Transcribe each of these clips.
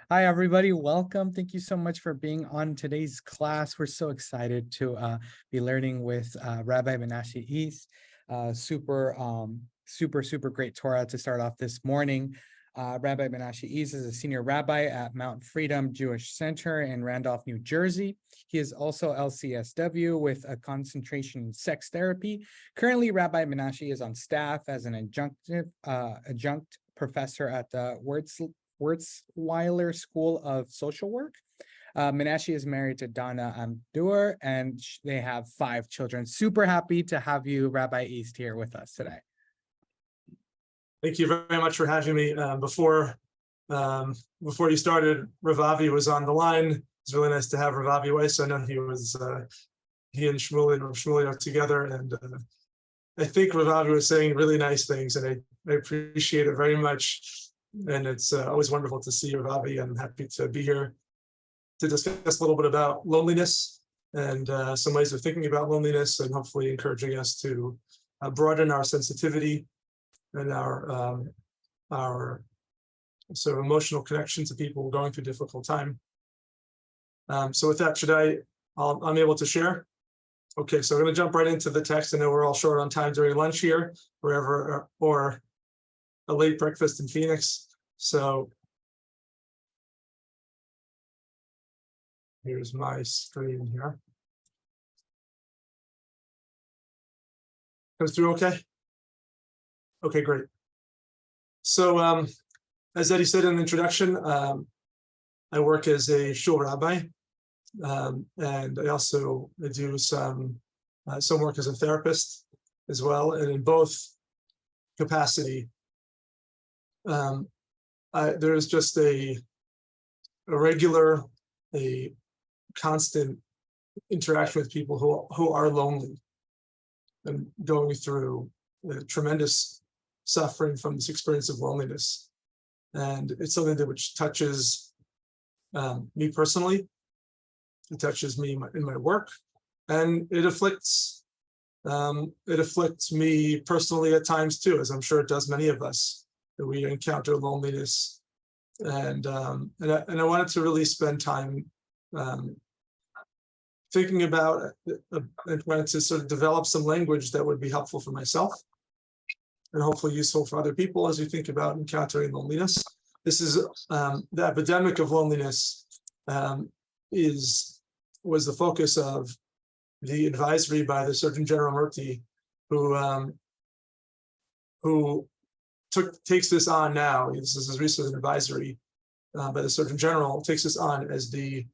Hi, everybody. Welcome. Thank you so much for being on today's class. We're so excited to be learning with Rabbi Menashe East. Super great Torah to start off this morning. Rabbi Menashe East is a senior rabbi at Mount Freedom Jewish Center in Randolph, New Jersey. He is also LCSW with a concentration in sex therapy. Currently, Rabbi Menashe is on staff as an adjunct professor at the Wurzweiler School of Social Work. Menashe is married to Donna Amdur, and they have 5 children. Super happy to have you, Rabbi East, here with us today. Thank you very much for having me. Before you started, Ravavi was on the line. It's really nice to have Ravavi away. So I know he and Shmuley are together, and I think Ravavi was saying really nice things, and I appreciate it very much. And it's always wonderful to see Ravavi. I'm happy to be here to discuss a little bit about loneliness and some ways of thinking about loneliness, and hopefully encouraging us to broaden our sensitivity and our sort of emotional connection to people going through a difficult time. So with that, I'm able to share? Okay, so we're going to jump right into the text. I know we're all short on time during lunch here, wherever, or a late breakfast in Phoenix. So here's my screen here. Comes through okay? Okay, great. So as Eddie said in the introduction, I work as a shul rabbi, and I also do some work as a therapist as well. And in both capacity, there's just a regular, a constant interaction with people who are lonely and going through tremendous suffering from this experience of loneliness. And it's something which touches me personally. It touches me in my work, and it afflicts me personally at times too, as I'm sure it does many of us, that we encounter loneliness. And I wanted to really spend time thinking about and trying to sort of develop some language that would be helpful for myself and hopefully useful for other people as we think about encountering loneliness. This is the epidemic of loneliness was the focus of the advisory by the Surgeon General Murty, who takes this on now. This is his recent advisory by the Surgeon General, takes this on as the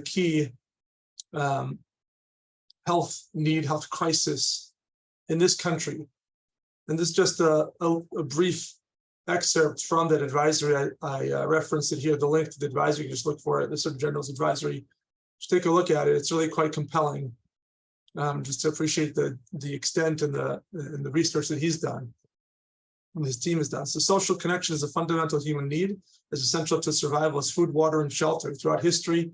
key health crisis in this country. And this is just a brief excerpt from that advisory. I referenced it here, the link to the advisory. You just look for it, the Surgeon General's advisory. Just take a look at it. It's really quite compelling, just to appreciate the extent and the research that he's done and his team has done. So social connection is a fundamental human need, is essential to survival as food, water, and shelter. Throughout history,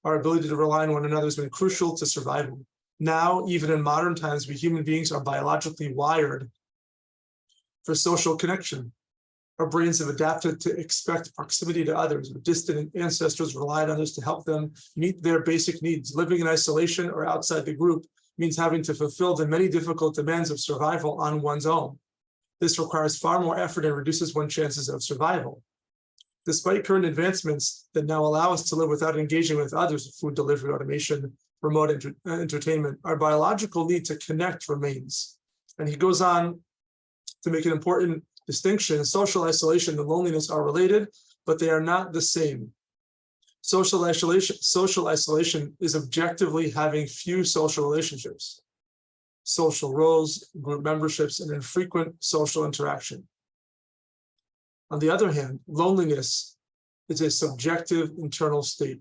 our ability to rely on one another has been crucial to survival. Now, even in modern times, we human beings are biologically wired for social connection. Our brains have adapted to expect proximity to others. Our distant ancestors relied on us to help them meet their basic needs. Living in isolation or outside the group means having to fulfill the many difficult demands of survival on one's own. This requires far more effort and reduces one's chances of survival. Despite current advancements that now allow us to live without engaging with others, food delivery, automation, remote entertainment, our biological need to connect remains. And he goes on to make an important distinction. Social isolation and loneliness are related, but they are not the same. Social isolation is objectively having few social relationships, social roles, group memberships, and infrequent social interaction. On the other hand, loneliness is a subjective internal state.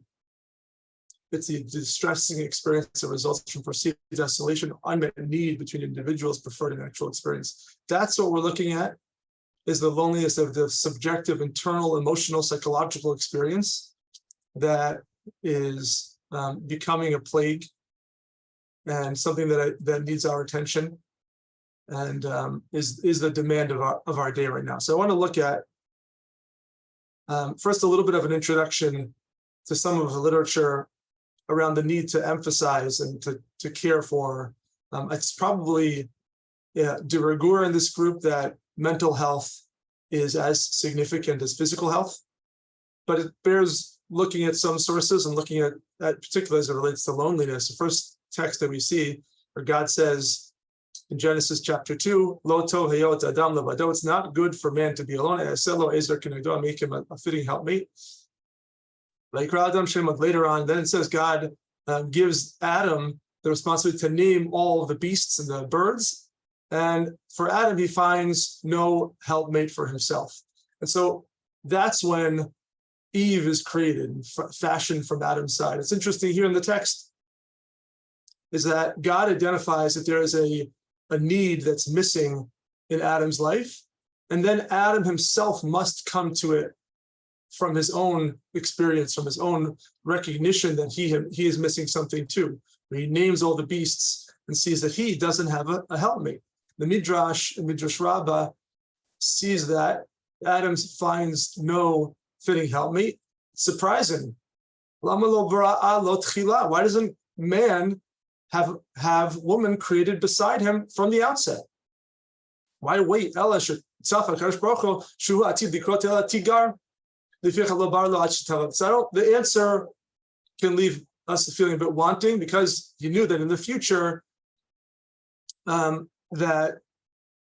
It's the distressing experience that results from perceived isolation, unmet need between individuals, preferred and actual experience. That's what we're looking at, is the loneliness of the subjective, internal, emotional, psychological experience that is becoming a plague and something that needs our attention and is the demand of our day right now. So I want to look at First, a little bit of an introduction to some of the literature around the need to emphasize and to care for. It's probably de rigueur in this group that mental health is as significant as physical health, but it bears looking at some sources and looking at particularly as it relates to loneliness. The first text that we see where God says in Genesis chapter 2, Lo tov hayot adam levado, it's not good for man to be alone. I make him a fitting helpmate. Like Adam Shemad later on, then it says God gives Adam the responsibility to name all the beasts and the birds. And for Adam, he finds no helpmate for himself. And so that's when Eve is created, fashioned from Adam's side. It's interesting here in the text is that God identifies that there is a need that's missing in Adam's life. And then Adam himself must come to it from his own experience, from his own recognition that he is missing something too. He names all the beasts and sees that he doesn't have a helpmate. The Midrash Rabbah sees that Adam finds no fitting helpmate. Surprising. Why doesn't man have woman created beside him from the outset? Why wait? So the answer can leave us feeling a bit wanting, because he knew that in the future that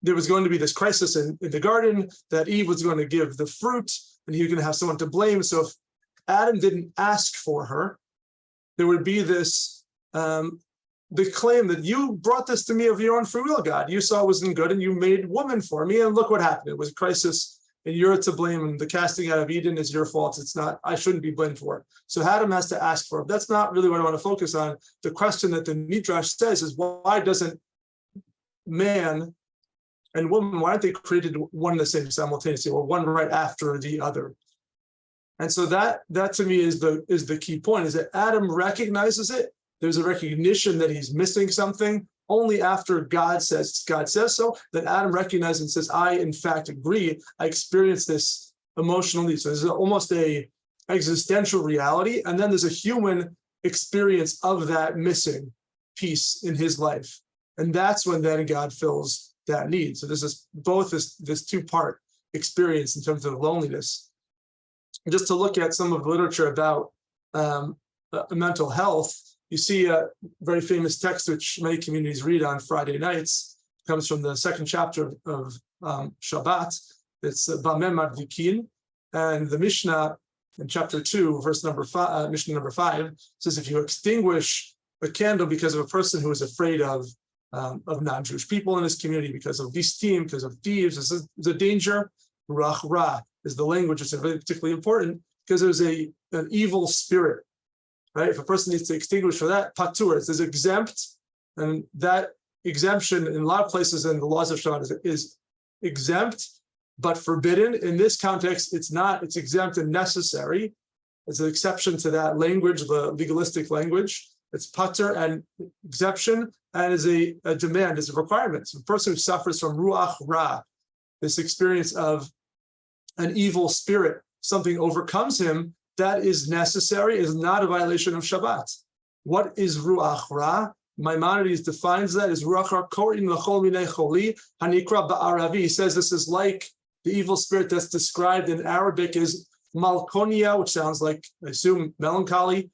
there was going to be this crisis in the garden, that Eve was going to give the fruit and he was going to have someone to blame. So if Adam didn't ask for her, there would be this the claim that you brought this to me of your own free will, God. You saw it wasn't good and you made woman for me, and look what happened. It was a crisis and you're to blame, and the casting out of Eden is your fault. It's not, I shouldn't be blamed for it. So Adam has to ask for it. That's not really what I want to focus on. The question that the Midrash says is, why doesn't man and woman, why aren't they created one and the same simultaneously, or one right after the other? And so that to me is the key point, is that Adam recognizes it. There's a recognition that he's missing something. Only after God says so, that Adam recognizes and says, I in fact agree, I experienced this emotional need. So there's almost a existential reality, and then there's a human experience of that missing piece in his life. And that's when then God fills that need. So this is both this two-part experience in terms of loneliness. And just to look at some of the literature about mental health, you see a very famous text which many communities read on Friday nights. It comes from the second chapter of Shabbat. It's Bameh Madlikin, and the Mishnah in chapter 2, verse number 5, Mishnah number 5 says, if you extinguish a candle because of a person who is afraid of non-Jewish people in his community, because of listim, because of thieves, this is a danger. Ruach Ra is the language that's particularly important, because there's an evil spirit. Right? If a person needs to extinguish for that, patur, it says exempt, and that exemption in a lot of places in the laws of Shabbat is exempt, but forbidden. In this context, it's not, it's exempt and necessary. It's an exception to that language, the legalistic language. It's patur and exemption, and is a demand, is a requirement. So a person who suffers from ruach ra, this experience of an evil spirit, something overcomes him, that is necessary, is not a violation of Shabbat. What is Ruach Ra? Maimonides defines that as Ruach Ra korin l'chol minei choli hanikra ba'aravi. He says this is like the evil spirit that's described in Arabic as malkonia, which sounds like, I assume, melancholy.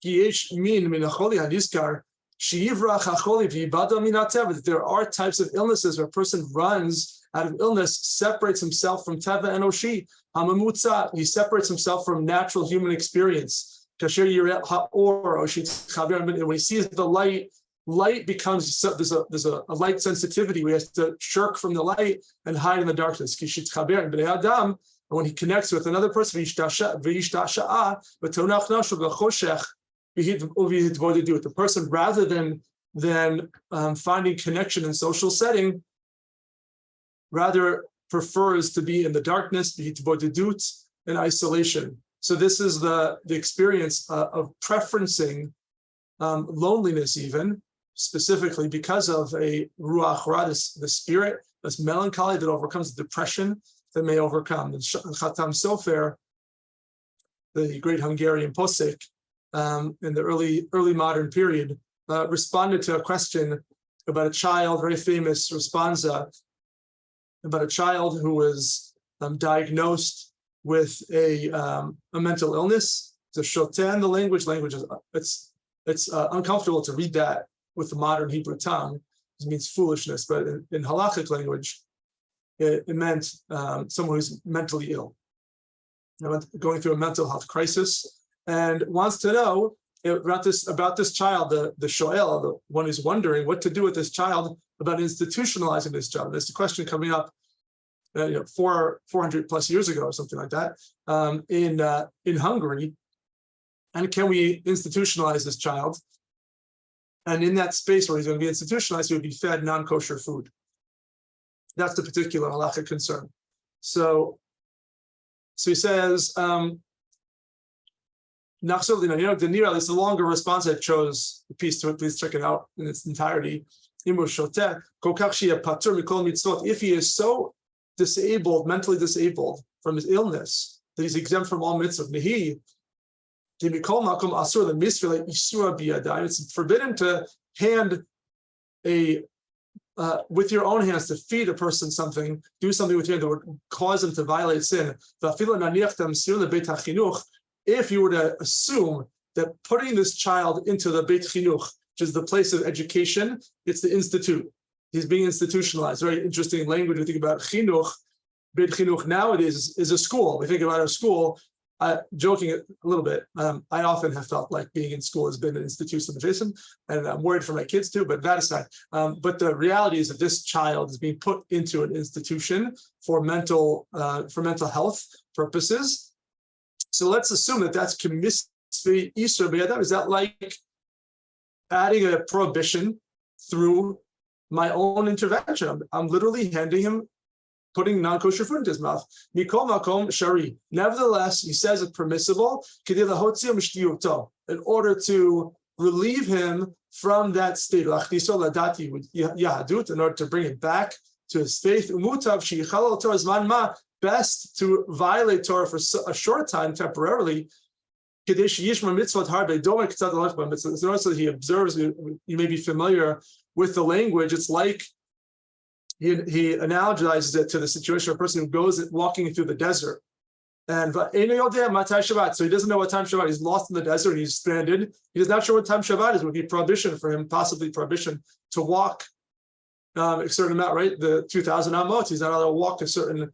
Yesh min min hacholi haniskar sheyivrach hacholi v'yibada min hateva. There are types of illnesses where a person runs out of illness, separates himself from teva enoshi. Hamamutza, he separates himself from natural human experience. When he sees the light becomes, there's a light sensitivity where he has to shirk from the light and hide in the darkness. And when he connects with another person, the person, rather than finding connection in social setting, rather prefers to be in the darkness, in isolation. So this is the experience of preferencing loneliness, even specifically because of a ruach ra, the spirit, this melancholy that overcomes depression, that may overcome. And Chatam Sofer, the great Hungarian posek, in the early modern period, responded to a question about a child, very famous responsa, about a child who was diagnosed with a mental illness. It's a shoten, the language is it's uncomfortable to read that with the modern Hebrew tongue. It means foolishness, but in halachic language, it meant someone who's mentally ill, going through a mental health crisis, and wants to know about this child, the shoel, the one who's wondering what to do with this child, about institutionalizing this child. There's a question coming up 400 plus years ago or something like that in Hungary. And can we institutionalize this child? And in that space where he's going to be institutionalized, he would be fed non-kosher food. That's the particular halachic concern. So he says, this is a longer response. I chose the piece to it. Please check it out in its entirety. If he is so disabled, mentally disabled from his illness, that he's exempt from all mitzvot, it's forbidden to hand with your own hands to feed a person something, do something with your hand that would cause them to violate sin. If you were to assume that putting this child into the Beit Chinuch, which is the place of education, it's the institute. He's being institutionalized. Very interesting language. We think about chinuch. Beit Chinuch nowadays is a school. We think about our school. Joking a little bit, I often have felt like being in school has been an institutionalization, and I'm worried for my kids too, but that aside. But the reality is that this child is being put into an institution for mental health purposes. So let's assume that that's k'misvei isur b'yadav. Is that like adding a prohibition through my own intervention? I'm literally handing him, putting non-kosher food into his mouth. Mikol makom shari. Nevertheless, he says it's permissible in order to relieve him from that state, in order to bring it back to his faith. Best to violate Torah for a short time, temporarily. So he observes, you may be familiar with the language. It's like he analogizes it to the situation of a person who goes walking through the desert. And so he doesn't know what time Shabbat. He's lost in the desert and he's stranded. He's not sure what time Shabbat is. It would be prohibition for him, possibly prohibition to walk a certain amount, right? The 2,000 amot. He's not allowed to walk a certain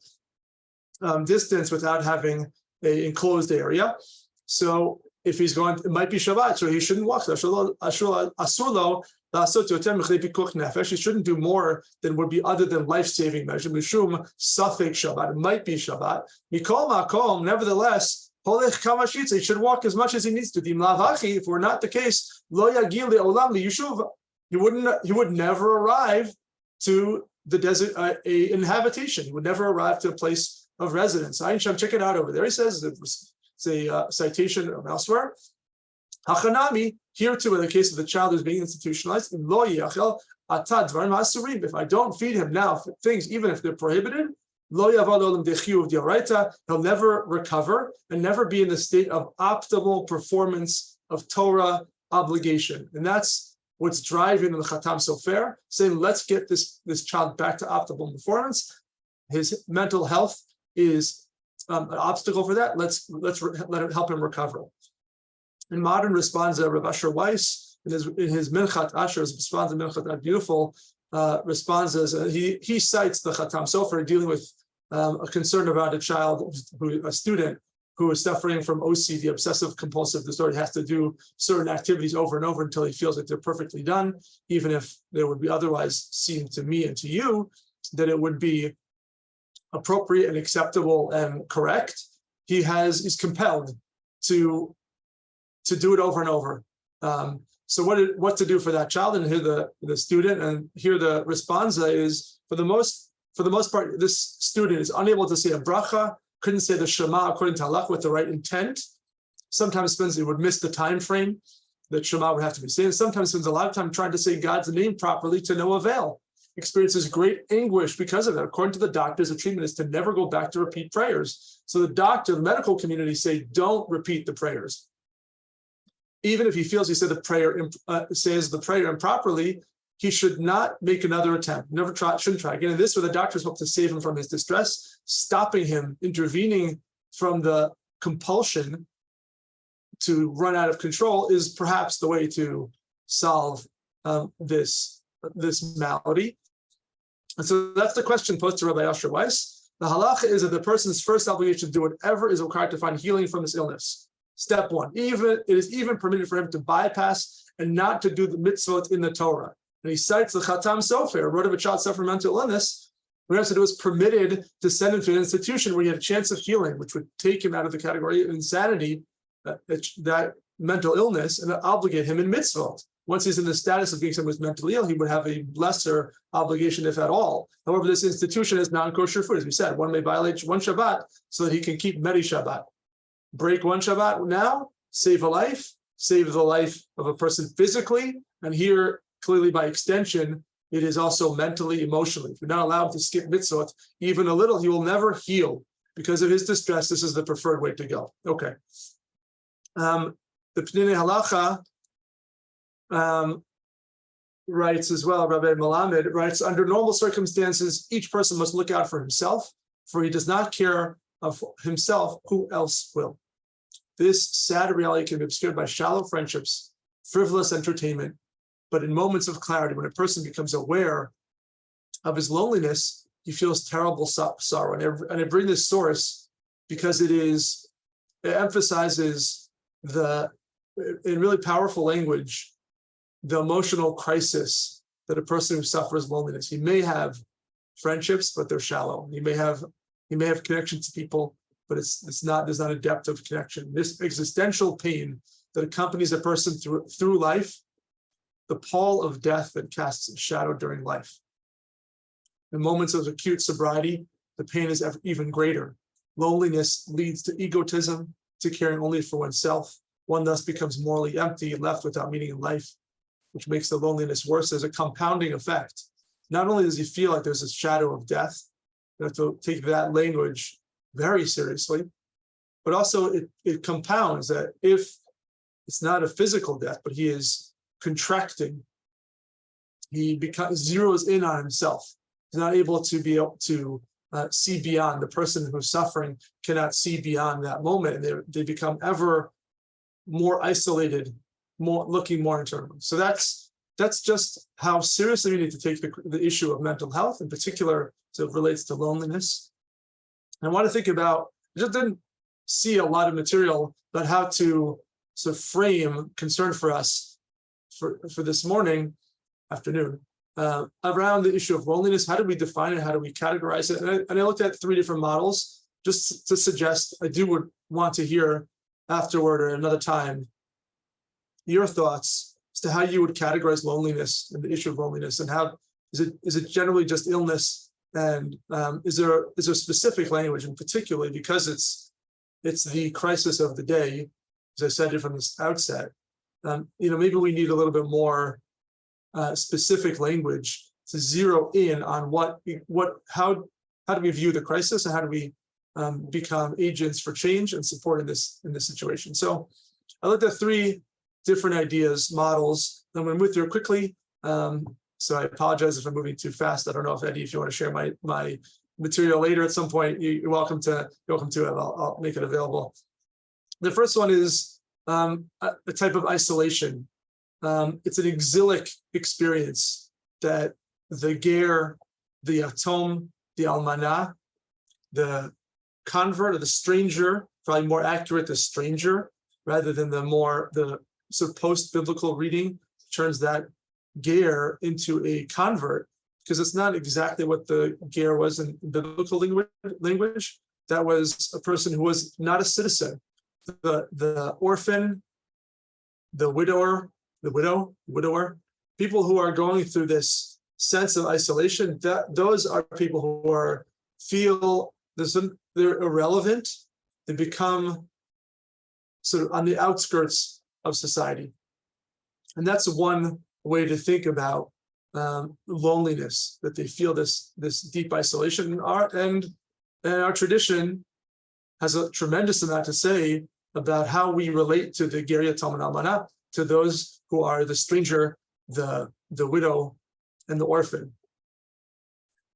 distance without having an enclosed area. So if he's going, it might be Shabbat, so he shouldn't walk. He shouldn't do more than would be other than life-saving measure. Mishum safek Shabbat. It might be Shabbat. Mikol makom. Nevertheless, he should walk as much as he needs to. If we're not the case, lo yagil le'olam liyushuv. He would never arrive to the desert, in habitation. He would never arrive to a place of residence. Check it out over there. He says it's a citation from elsewhere. Hachanami, here too, in the case of the child who's being institutionalized, if I don't feed him now things, even if they're prohibited, he'll never recover and never be in the state of optimal performance of Torah obligation. And that's what's driving the Chatam Sofer, saying, let's get this child back to optimal performance. His mental health is an obstacle for that. Let's let it help him recover. In modern responsa, Rav Asher Weiss, in his Minchat Asher's responsa, Minchat, beautiful responses, he cites the Chatam Sofer dealing with a concern about a student who is suffering from OCD, obsessive compulsive disorder, has to do certain activities over and over until he feels like they're perfectly done, even if they would be otherwise seem to me and to you that it would be appropriate and acceptable and correct. He's compelled to do it over and over. So what to do for that child? And here the student, and here the responsa is, for the most part, this student is unable to say a bracha, couldn't say the Shema according to halach with the right intent. Sometimes he would miss the time frame that Shema would have to be saying. Sometimes spends a lot of time trying to say God's name properly to no avail. experiences great anguish because of it. According to the doctors, the treatment is to never go back to repeat prayers. So the medical community say, don't repeat the prayers. Even if he feels he says the prayer improperly, he should not make another attempt. Shouldn't try again. And this, where the doctors hope to save him from his distress, stopping him, intervening from the compulsion to run out of control, is perhaps the way to solve this malady. And so that's the question posed to Rabbi Asher Weiss. The halacha is that the person's first obligation to do whatever is required to find healing from this illness. Step one, it is even permitted for him to bypass and not to do the mitzvot in the Torah. And he cites the Chatam Sofer, wrote of a child suffering from mental illness, where it was permitted to send him to an institution where he had a chance of healing, which would take him out of the category of insanity, that mental illness, and obligate him in mitzvot. Once he's in the status of being someone who's mentally ill, he would have a lesser obligation, if at all. However, this institution is non-kosher food, as we said. One may violate one Shabbat so that he can keep many Shabbat. Break one Shabbat now, save a life, save the life of a person physically, and here, clearly by extension, it is also mentally, emotionally. If you're not allowed to skip mitzvot even a little, he will never heal. Because of his distress, this is the preferred way to go. Okay. The Pnei Halacha writes as well, Rabbi Melamed writes, under normal circumstances, each person must look out for himself, for he does not care of himself, who else will? This sad reality can be obscured by shallow friendships, frivolous entertainment, but in moments of clarity, when a person becomes aware of his loneliness, he feels terrible sorrow. And I bring this source because it emphasizes in really powerful language, the emotional crisis that a person who suffers loneliness. He may have friendships, but they're shallow. He may have connections to people, but there's not a depth of connection. This existential pain that accompanies a person through life, the pall of death that casts a shadow during life. In moments of acute sobriety, the pain is even greater. Loneliness leads to egotism, to caring only for oneself. One thus becomes morally empty and left without meaning in life, which makes the loneliness worse. There's a compounding effect. Not only does he feel like there's a shadow of death, you have to take that language very seriously, but also it compounds that if it's not a physical death, but he is contracting, he zeroes in on himself. He's not able to see beyond. The person who's suffering cannot see beyond that moment, and they become ever more isolated, looking more internally. So that's just how seriously we need to take the issue of mental health, in particular, as it relates to loneliness. And I want to think about, I just didn't see a lot of material about how to sort of frame concern for us for this afternoon, around the issue of loneliness. How do we define it? How do we categorize it? And I looked at 3 different models just to suggest, I would want to hear afterward or another time your thoughts as to how you would categorize loneliness and the issue of loneliness, and how is it generally just illness, and is there specific language, and particularly because it's the crisis of the day, as I said it from the outset. Maybe we need a little bit more specific language to zero in on how do we view the crisis, and how do we become agents for change and support in this situation. So I looked at 3 different ideas, models. I'm going to move through quickly. So I apologize if I'm moving too fast. I don't know if Eddie, if you want to share my material later at some point, you're welcome to it. I'll make it available. The first one is a type of isolation. It's an exilic experience that the ger, the yatom, the almanah, the convert or the stranger, probably more accurate, the stranger, rather than the sort of post-biblical reading, turns that ger into a convert, because it's not exactly what the ger was in biblical language. That was a person who was not a citizen. The orphan, the widower, people who are going through this sense of isolation, those are people who feel they're irrelevant. They become sort of on the outskirts of society. And that's one way to think about loneliness, that they feel this deep isolation. And our tradition has a tremendous amount to say about how we relate to the Geria Talmud Almana, to those who are the stranger, the widow, and the orphan.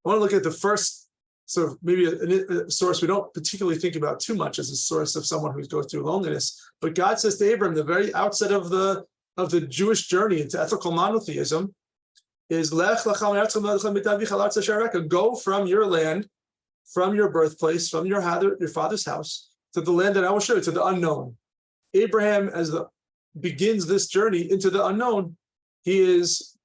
I want to look at the first sort of maybe a source we don't particularly think about too much as a source of someone who goes through loneliness. But God says to Abram, the very outset of the Jewish journey into ethical monotheism, is Lech go from your land, from your birthplace, from your father's house, to the land that I will show you, to the unknown. Abraham, begins this journey into the unknown, he is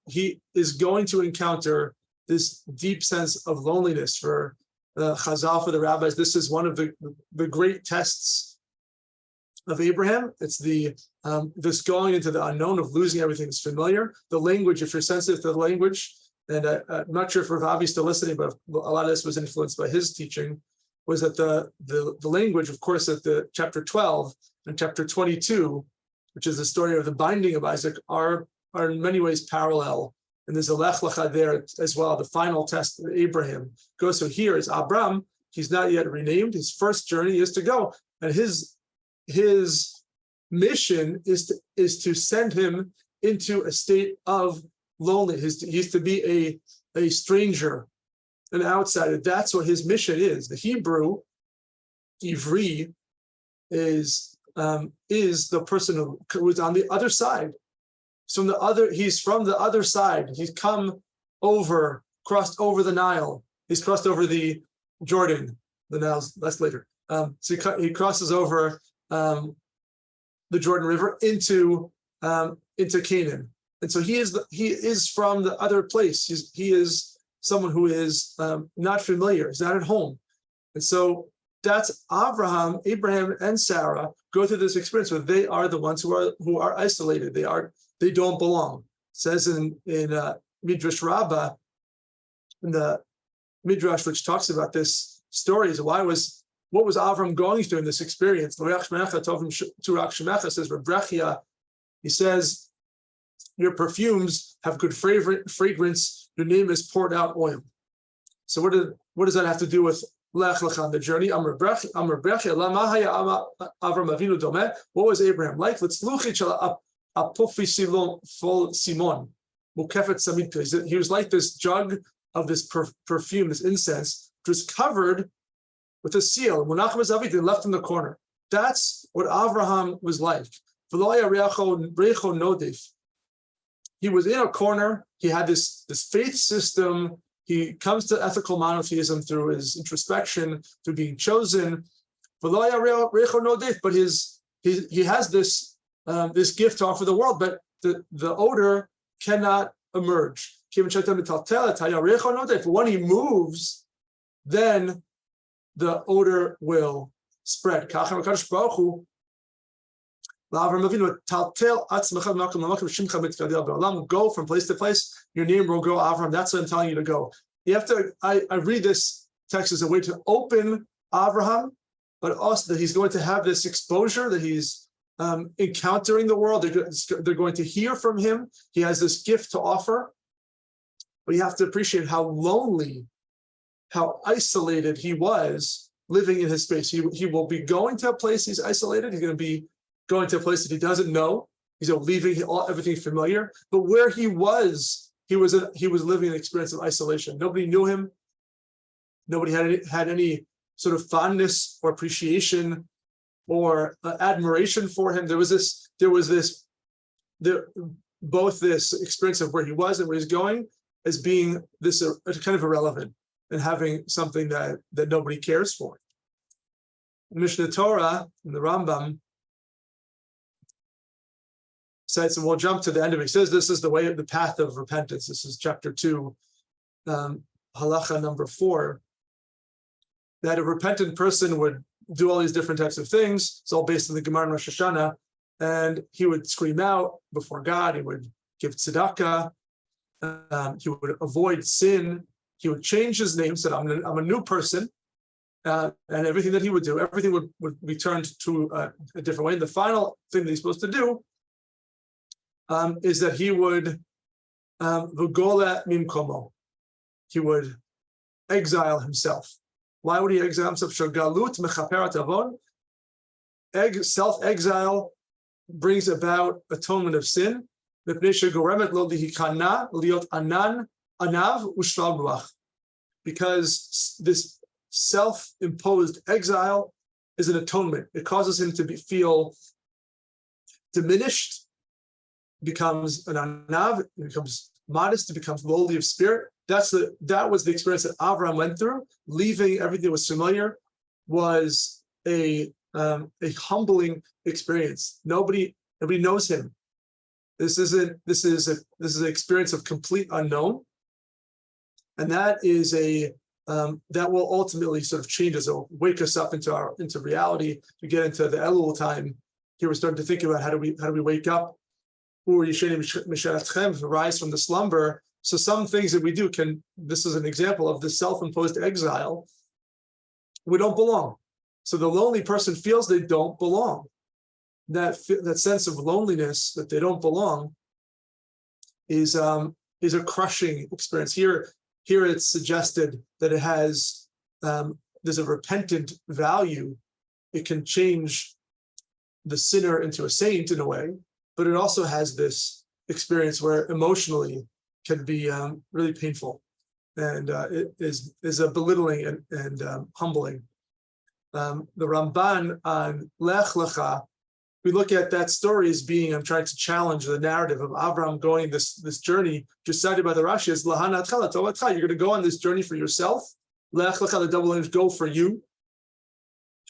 going to encounter this deep sense of loneliness. For Chazal, for the rabbis, this is one of the great tests of Abraham. It's this going into the unknown, of losing everything that's familiar. The language, if you're sensitive to the language, and I'm not sure if Rav Avi's still listening, but a lot of this was influenced by his teaching, was that the language, of course, at the chapter 12 and chapter 22, which is the story of the binding of Isaac, are in many ways parallel. And there's a lech lecha there as well. The final test of Abraham goes. So here is Abram. He's not yet renamed. His first journey is to go, and his mission is to send him into a state of loneliness. He's to be a stranger, an outsider. That's what his mission is. The Hebrew, Ivri, is the person who is on the other side. He's from the other side. He's crossed over the Nile. He's crossed over the Jordan. The Nile's that's later. So he crosses over the Jordan River into Canaan. And so he is from the other place. He is someone who is not familiar. He's not at home. And so that's Abraham, and Sarah go through this experience where they are the ones who are isolated. They don't belong. It says in Midrash Rabbah, in the Midrash which talks about this story, is what was Avram going through in this experience? Says Rebrechia, he says, your perfumes have good fragrance, your name is poured out oil. So what does that have to do with Lech Lecha on the journey? Amar Brechia, Avram Avinu Domeh. What was Abraham like? Let's look each other. He was like this jug of this perfume, this incense, which was covered with a seal. Left in the corner. That's what Avraham was like. He was in a corner. He had this faith system. He comes to ethical monotheism through his introspection, through being chosen. But he has this gift to offer the world, but the odor cannot emerge. For when he moves, then the odor will spread. Go from place to place. Your name will go Avram. That's what I'm telling you to go. You have to. I read this text as a way to open Avraham, but also that he's going to have this exposure, that he's encountering the world. They're going to hear from him. He has this gift to offer, but you have to appreciate how lonely, how isolated he was living in his space. He will be going to a place he's isolated. He's going to be going to a place that he doesn't know. He's leaving everything familiar. But where he was living an experience of isolation. Nobody knew him. Nobody had any sort of fondness or appreciation or admiration for him. There was both this experience of where he was and where he's going as being this kind of irrelevant and having something that nobody cares for. In Mishnah Torah, in the Rambam, says, and we'll jump to the end of it. He says this is the way of the path of repentance. This is chapter 2, halacha number 4, that a repentant person would do all these different types of things. It's all based on the Gemara in Rosh Hashanah. And he would scream out before God. He would give tzedakah. He would avoid sin. He would change his name, said, I'm a new person. And everything that he would do, everything would be turned to a different way. And the final thing that he's supposed to do is that he would V'gola mimkomo. He would exile himself. Why would he exile himself? Galut mechaperet avon. Self-exile brings about atonement of sin. Because this self-imposed exile is an atonement. It causes him to feel diminished, becomes an anav, becomes modest, it becomes lowly of spirit. That was the experience that Avraham went through. Leaving everything that was familiar was a humbling experience. Nobody knows him. This is an experience of complete unknown, and that is that will ultimately sort of change us. It'll wake us up into reality. We get into the Elul time. Here we're starting to think about how do we wake up, rise from the slumber. So some things that we do this is an example of the self-imposed exile. We don't belong. So the lonely person feels they don't belong. That sense of loneliness, that they don't belong, is a crushing experience. Here it's suggested that it has there's a repentant value. It can change the sinner into a saint in a way, but it also has this experience where emotionally can be really painful, and it is a belittling and humbling. The Ramban on Lech Lecha, we look at that story as being, I'm trying to challenge the narrative of Avram going this journey, just cited by the Rashi as Lahana Atchala Tovatcha. You're going to go on this journey for yourself. Lech Lecha, the double language, go for you.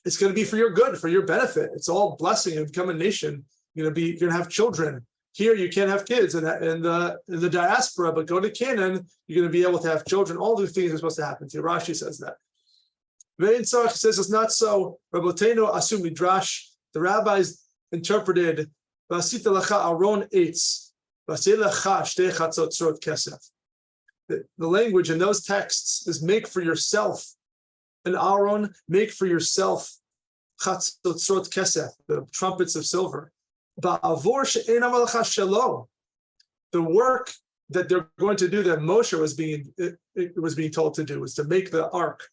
It's going to be for your good, for your benefit. It's all blessing and become a nation. You're going to have children. Here you can't have kids in the diaspora, but go to Canaan, you're going to be able to have children. All these things are supposed to happen to you. Rashi says that. Vein Tzarech says it's not so. Rabotenu Asum Midrash. The rabbis interpreted Vasita Lecha Aron Eitz, Vasita Lecha Shtei Chatzotzrot Kesef. The language in those texts is make for yourself an Aron, make for yourself Chatzotzrot Kesef, the trumpets of silver. Ba'avor she'enam alecha shelo. The work that they're going to do, that Moshe was being told to do, was to make the ark,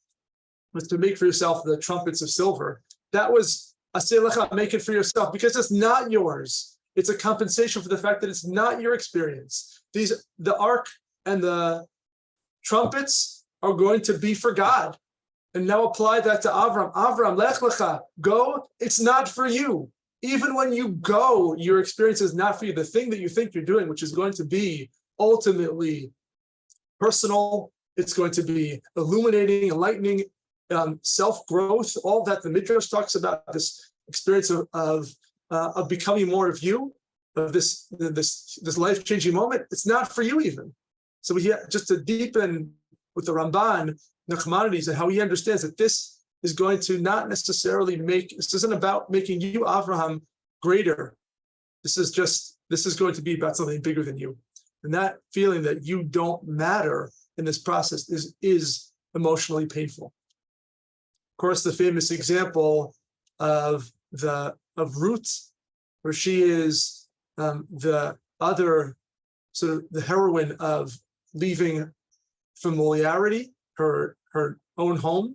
was to make for yourself the trumpets of silver. That was aseh lecha, make it for yourself, because it's not yours. It's a compensation for the fact that it's not your experience. The ark and the trumpets are going to be for God. And now apply that to Avram. Avram, lech lecha, go. It's not for you. Even when you go, your experience is not for you. The thing that you think you're doing, which is going to be ultimately personal, it's going to be illuminating, enlightening, self-growth, all that the Midrash talks about, this experience of becoming more of you, of this life-changing moment. It's not for you even. So we just to deepen with the Ramban, Nachmanides, and how he understands that this is going to not necessarily this isn't about making you, Avraham, greater. This is going to be about something bigger than you. And that feeling that you don't matter in this process is emotionally painful. Of course, the famous example of Ruth, where she is the other sort of the heroine of leaving familiarity, her own home,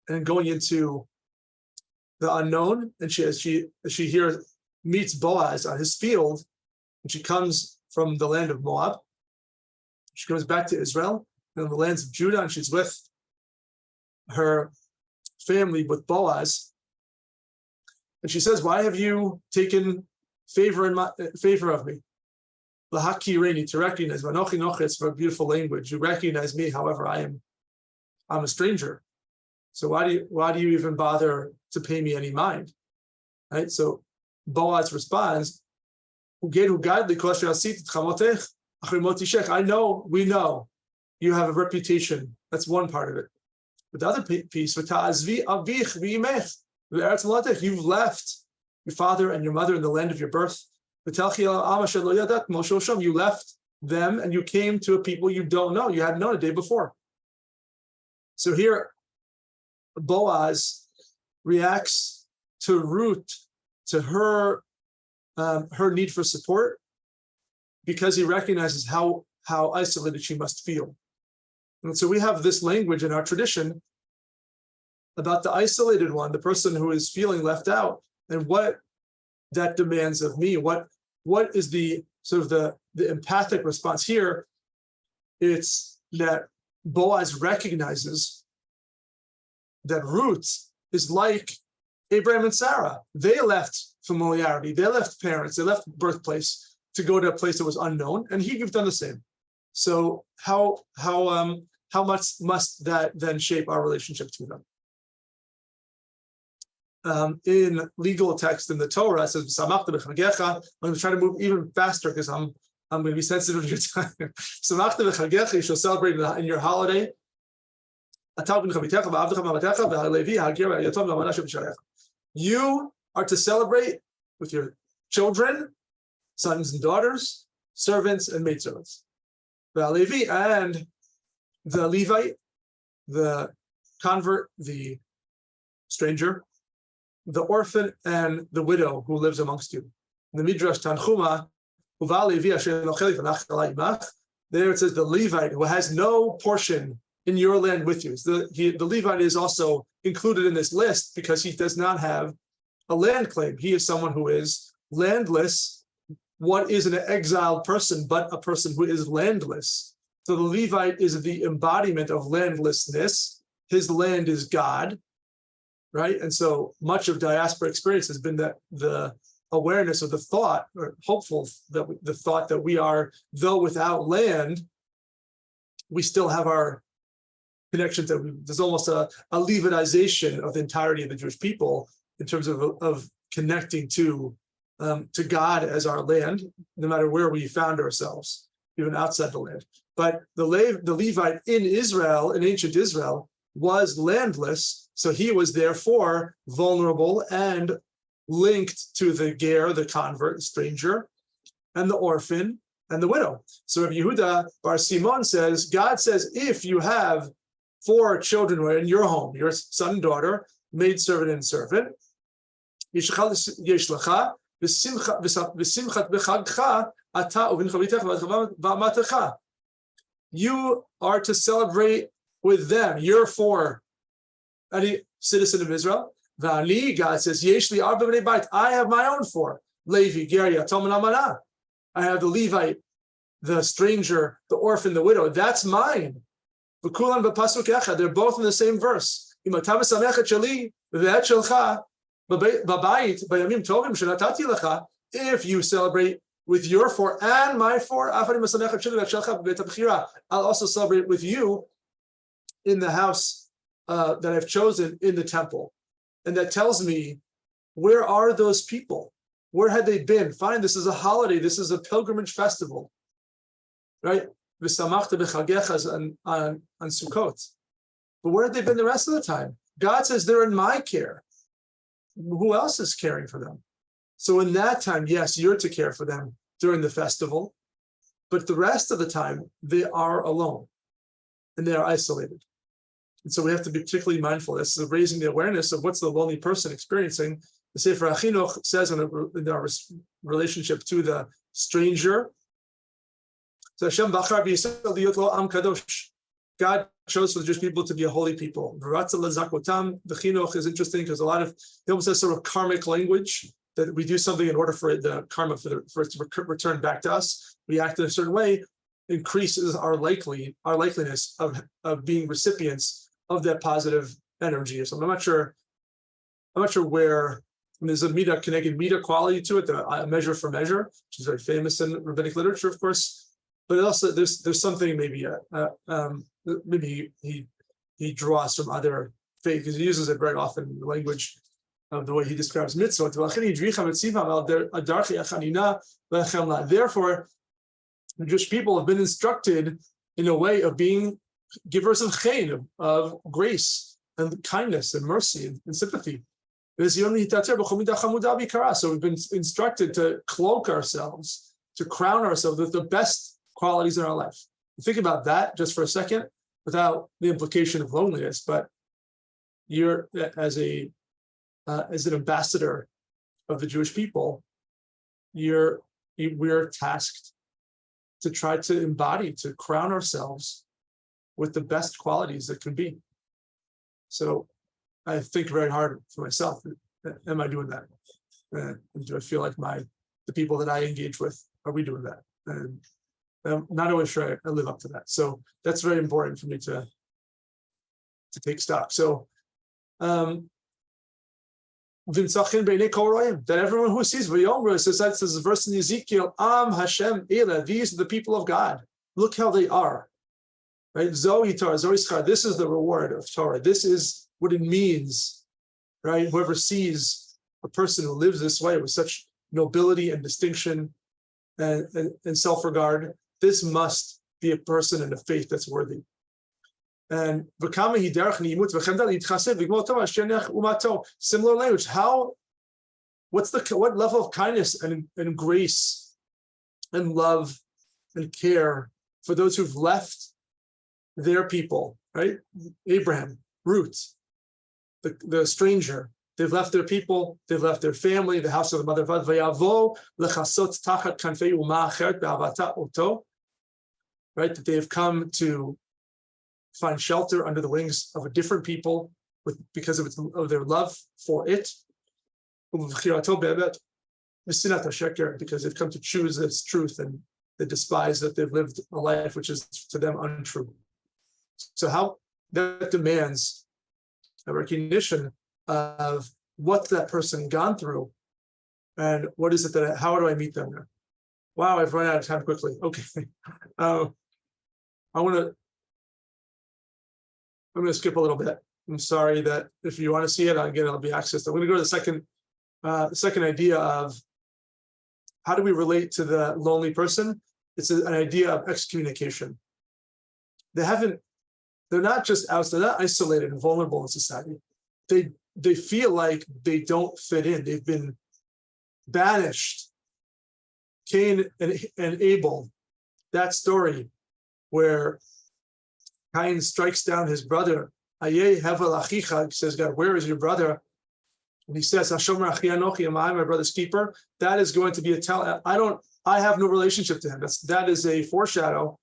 and going into the unknown. And she here meets Boaz on his field, and she comes from the land of Moab. She goes back to Israel and the lands of Judah, and she's with her family, with Boaz. And she says, "Why have you taken favor of me? Lahakireni, to recognize, Vanochi Nochi, it's a beautiful language. You recognize me, however, I'm a stranger. So why do you even bother to pay me any mind?" Right? So Boaz responds, I know, we know you have a reputation. That's one part of it. But the other piece, you've left your father and your mother in the land of your birth. You left them and you came to a people you don't know. You hadn't known a day before. So here, Boaz reacts to Ruth, to her need for support, because he recognizes how how isolated she must feel. And so we have this language in our tradition about the isolated one, the person who is feeling left out, and what that demands of me. What is the sort of the empathic response here? It's that Boaz recognizes that Ruth is like Abraham and Sarah. They left familiarity, they left parents, they left birthplace to go to a place that was unknown, and he gives them the same. So how much must that then shape our relationship to them? In legal text in the Torah, it says, I'm going to try to move even faster because I'm going to be sensitive to your time. You shall celebrate in your holiday. You are to celebrate with your children, sons and daughters, servants and maidservants. And the Levite, the convert, the stranger, the orphan, and the widow who lives amongst you. In the Midrash Tanchuma, there it says the Levite who has no portion in your land with you. So the Levite is also included in this list because he does not have a land claim. He is someone who is landless. What is an exiled person but a person who is landless? So the Levite is the embodiment of landlessness. His land is God, right? And so much of diaspora experience has been that the awareness of the thought, or hopeful that the thought that we are, though without land, we still have our connections. There's almost a Levitization of the entirety of the Jewish people in terms of connecting to God as our land, no matter where we found ourselves, even outside the land. But the Levite in Israel, in ancient Israel, was landless, so he was therefore vulnerable and linked to the ger, the convert, the stranger, and the orphan, and the widow. So Rabbi Yehuda Bar Simon says, God says, if you have 4 children who are in your home, your son and daughter, maidservant and servant, you are to celebrate with them. You're 4, any citizen of Israel. V'ani, God says, Yeshli arba b'nei bait. I have my own 4. Levi, Ger, Yatom, and Amana. I have the Levite, the stranger, the orphan, the widow. That's mine. V'kulan b'pasuk echad. They're both in the same verse. Imatam samechet sheli v'et shelcha b'bayit b'yamim tovim shenatati lecha. If you celebrate with your 4 and my 4, I'll also celebrate with you in the house that I've chosen in the temple. And that tells me, where are those people? Where had they been? Fine, this is a holiday. This is a pilgrimage festival, right? V'samachta b'chagechas on Sukkot. But where had they been the rest of the time? God says they're in my care. Who else is caring for them? So in that time, yes, you're to care for them during the festival, but the rest of the time, they are alone and they are isolated. And so we have to be particularly mindful. This is raising the awareness of what's the lonely person experiencing. The Sefer HaChinuch says in our relationship to the stranger, so Hashem bachar b'Yisrael liyot lo am kadosh. God chose for the Jewish people to be a holy people. The Chinuch is interesting because he almost has sort of karmic language, that we do something in order for the karma for it to return back to us. We act in a certain way, increases our likeliness of being recipients of that positive energy. So I'm not sure where. There's a midah connected midah quality to it, a measure for measure, which is very famous in rabbinic literature, of course. But also there's something maybe he draws from other faith, because he uses it very often in the language of the way he describes mitzvot. Therefore, the Jewish people have been instructed in a way of being givers of chen, of grace and kindness and mercy and sympathy. So we've been instructed to cloak ourselves, to crown ourselves with the best qualities in our life. Think about that just for a second, without the implication of loneliness, but you're as an ambassador of the Jewish people, we're tasked to try to embody, to crown ourselves with the best qualities that can be. So I think very hard for myself. Am I doing that? And do I feel like the people that I engage with, are we doing that? And I'm not always sure I live up to that. So that's very important for me to take stock. So that everyone who sees V'yomer, says a verse in Ezekiel, Am Hashem Elah, these are the people of God. Look how they are. Right? Zoe Torah, Zoe Schar, this is the reward of Torah. This is what it means, right? Whoever sees a person who lives this way with such nobility and distinction and self-regard, this must be a person in a faith that's worthy. And similar language, what level of kindness and grace and love and care for those who've left their people, right? Abraham, Ruth, the stranger, they've left their people, they've left their family, the house of the mother of God, right? That they have come to find shelter under the wings of a different people because of their love for it. Because they've come to choose this truth and they despise that they've lived a life which is to them untrue. So how that demands a recognition of what that person gone through and what is it how do I meet them there? Wow, I've run out of time quickly. Okay. I'm going to skip a little bit. I'm sorry that if you want to see it, again, it'll be accessed. I'm going to go to the second idea of how do we relate to the lonely person? It's an idea of excommunication. They're not just out, they're not isolated and vulnerable in society. They feel like they don't fit in. They've been banished. Cain and Abel, that story where Cain strikes down his brother. He says, God, where is your brother? And he says, Hashomer achi anochi, am I my brother's keeper? That is going to be a tell. I have no relationship to him. That is a foreshadow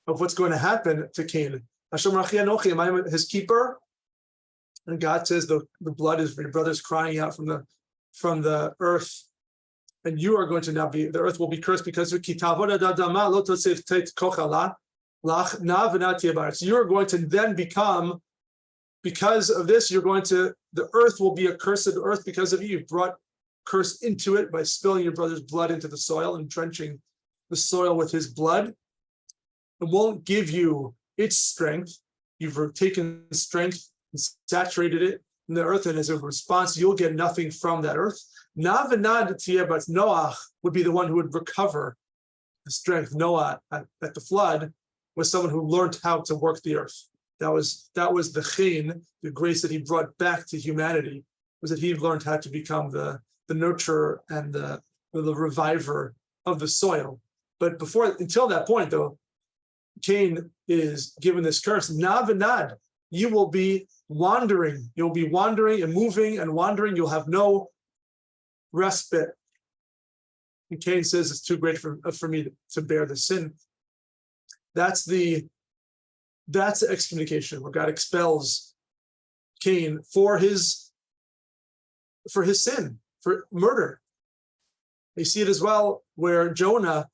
of what's going to happen to Cain. Hashomer achi anochi, am I his keeper? And God says the blood is your brother's crying out from the earth. And you are going to now the earth will be cursed because of you are going to then become, because of this, the earth will be a cursed earth because of you. You've brought curse into it by spilling your brother's blood into the soil and drenching the soil with his blood. It won't give you its strength. You've taken strength and saturated it in the earth, and as a response, you'll get nothing from that earth. But Noah would be the one who would recover the strength. Noah at the flood was someone who learned how to work the earth. That was the chen, the grace that he brought back to humanity, was that he learned how to become the nurturer and the reviver of the soil. But until that point, though, Cain is given this curse. Nav and nad, you will be wandering. You'll be wandering and moving and wandering. You'll have no respite. And Cain says it's too great for me to bear the sin. That's the excommunication where God expels Cain for his sin, for murder. You see it as well where Jonah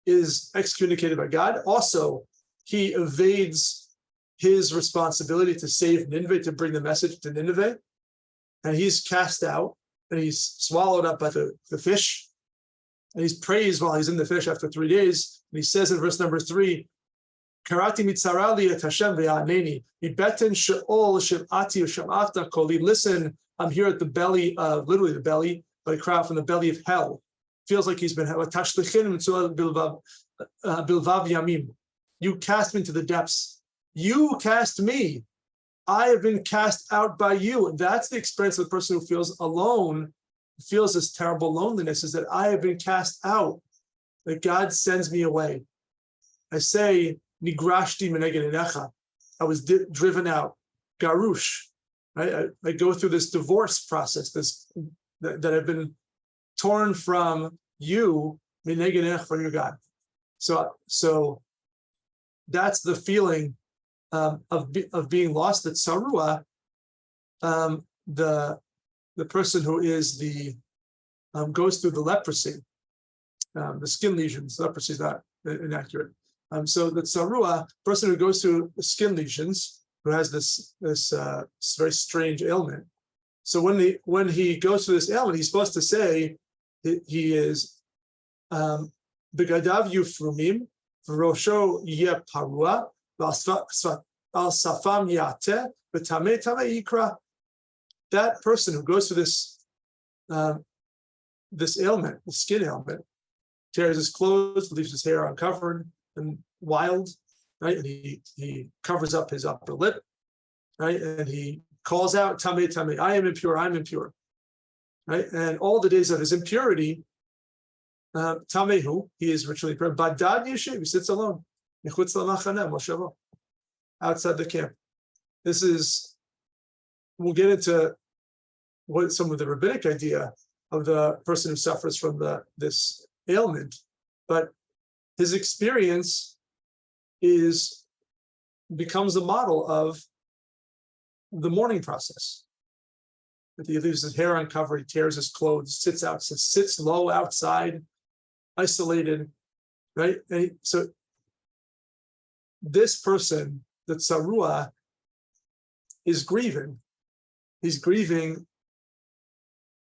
is excommunicated by God. Also, he evades his responsibility to save Nineveh, to bring the message to Nineveh, and he's cast out and he's swallowed up by the fish, and he's praised while he's in the fish after 3 days. And he says in verse number 3, Karati mitzarali et Hashem ve'aneni, mibeten she'ol shem'ati u'shem'ata koli. Listen, I'm here at the belly of, literally the belly, but I cry out from the belly of hell. Feels like he's been bilvav yamim. You cast me into the depths. You cast me. I have been cast out by you. And that's the experience of the person who feels alone, feels this terrible loneliness, is that I have been cast out, that God sends me away. I say, Nigrashti meneged einecha. I was driven out. Garush. Right? I go through this divorce process, that I've been torn from you, meneged einecha, from your God. So that's the feeling of being lost. At Sarua, the person who is goes through the leprosy, the skin lesions. Leprosy is not inaccurate. So the Sarua, person who goes through skin lesions, who has this very strange ailment. So when he goes through this ailment, he's supposed to say he is begadav yufrumim v'rosho yeh parua al safam yate v'tameh tameh yikra. That person who goes through this ailment, the skin ailment, tears his clothes, leaves his hair uncovered and wild, right? And he covers up his upper lip, right? And he calls out, Tameh, Tameh, I am impure, I'm impure, right? And all the days of his impurity, Tamehu, he is ritually impure. Badad Yeshiv, he sits alone, outside the camp. This is, we'll get into what some of the rabbinic idea of the person who suffers from this ailment, but his experience becomes a model of the mourning process. That he leaves his hair uncovered, he tears his clothes, sits low outside, isolated, right? And so this person, the Tsarua, is grieving. He's grieving,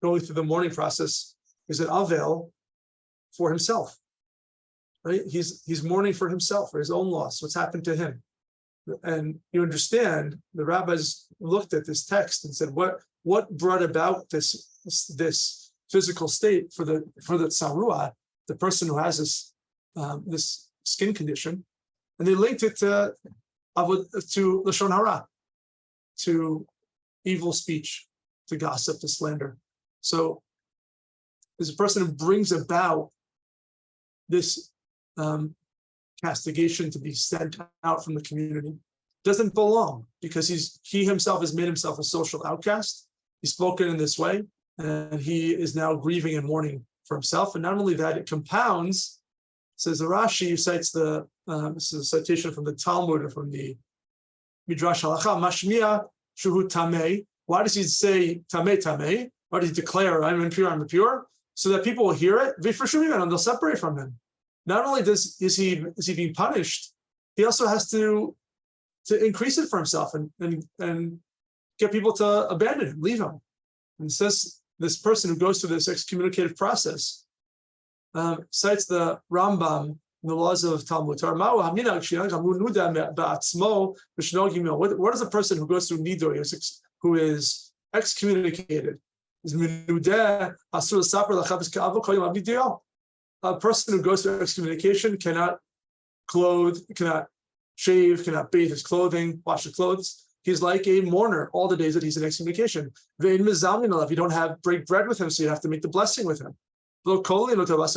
going through the mourning process, is an avel for himself, right? He's mourning for himself, for his own loss, what's happened to him. And you understand, the rabbis looked at this text and said, what brought about this physical state for the Tsarua, the person who has this skin condition, and they linked it to Lashon Hara, to evil speech, to gossip, to slander. So there's a person who brings about this castigation to be sent out from the community. Doesn't belong, because he himself has made himself a social outcast. He's spoken in this way, and he is now grieving and mourning for himself. And not only that, it compounds, says the Rashi, cites this is a citation from the Talmud or from the Midrash Halacha, Mashmiya Shuhu Tameh. Why does he say Tameh Tameh? Why does he declare, I'm impure? So that people will hear it, and they'll separate from him. Not only is he being punished, he also has to increase it for himself and get people to abandon him, leave him. And says this person who goes through this excommunicative process cites the Rambam in the laws of Talmud Torah. What is a person who goes through nidor, who is excommunicated? A person who goes through excommunication cannot clothe, cannot shave, cannot bathe his clothing, wash his clothes. He's like a mourner all the days that he's in excommunication. If you don't break bread with him, so you have to make the blessing with him. So it